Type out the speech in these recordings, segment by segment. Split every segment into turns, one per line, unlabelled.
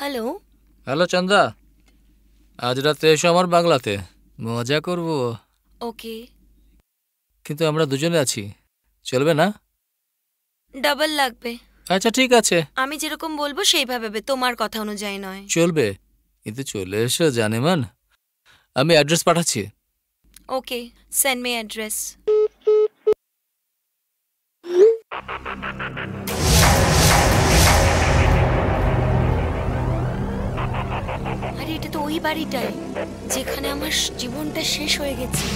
Hello.
Hello চন্দা, আজ রাতে এসো আমার বাংলাতে, মজা করব।
ওকে।
কিন্তু আমরা দুজনে আছি, চলবে না?
ডাবল লাগবে।
আচ্ছা ঠিক আছে,
আমি যেরকম বলবো সেইভাবে, তোমার কথা অনুযায়ী নয়।
চলবে, কিন্তু চলে এসো জানেমান। আমি অ্যাড্রেস পাঠাচ্ছি।
ওকে, সেন্ড মি অ্যাড্রেস। আরে এটা তো ওই বাড়িটাই যেখানে আমার জীবনটা শেষ হয়ে গেছে।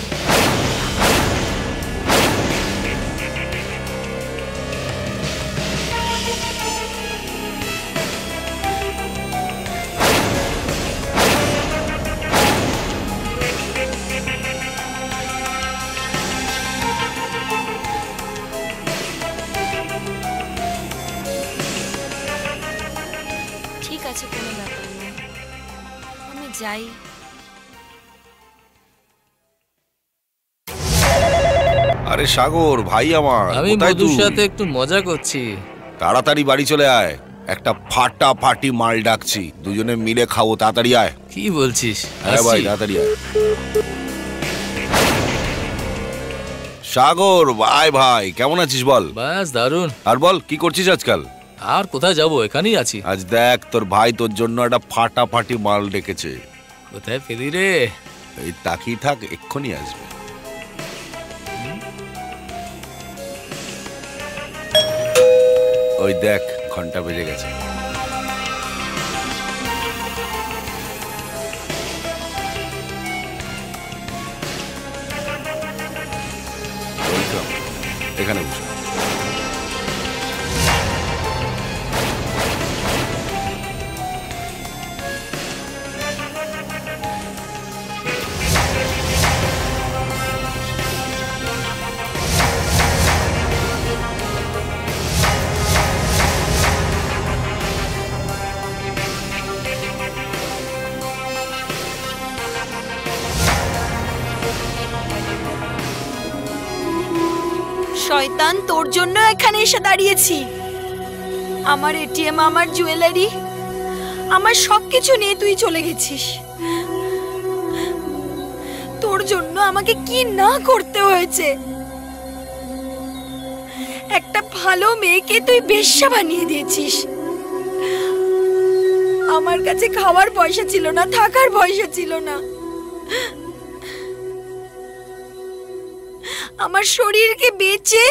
ঠিক আছে, কোনো ব্যাপার না, আমি যাই।
আরে সাগর ভাই আমার,
আমি
কোথায়
মধুর
তুই?
সাথে একটু মজা করছি।
তাড়াতাড়ি বাড়ি চলে আয়, একটা ফাটাফাটি মাল ডাকছি, দুজনে মিলে খাবো, তাড়াতাড়ি আয়।
কি বলছিস?
হ্যাঁ ভাই,
আসছি।
তাড়াতাড়ি আয়। সাগর ভাই ভাই, কেমন আছিস বল?
বাস দারুণ।
আর বল, কি করছিস আজকাল?
আর কোথায় যাব, এখানেই আছি।
আজ দেখ, তোর ভাই তোর জন্য একটা ফাটাফাটি মাল ডেকেছে।
কোথায় পেলি রে?
এই তাকিয়ে থাক, এক্ষুনি আসবে। ওই দেখ, ঘন্টা বেজে গেছে। এখানে বসে।
শয়তান, তোর জন্য এখানে এসে দাঁড়িয়েছি। আমার এটিএম, আমার জুয়েলারি, আমার সবকিছু নিয়ে তুই চলে গেছিস। তোর জন্য আমাকে কি না করতে হয়েছে। একটা ভালো মেয়েকে তুই বেশ্যা বানিয়ে দিয়েছিস। আমার কাছে খাওয়ার পয়সা ছিল না, থাকার পয়সা ছিল না, আমার শরীরকে বেচে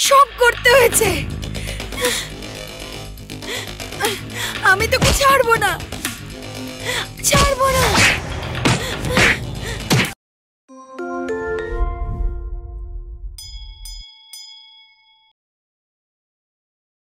সব করতে হয়েছে। আমি তোকে ছাড়বো না, ছাড়বো না।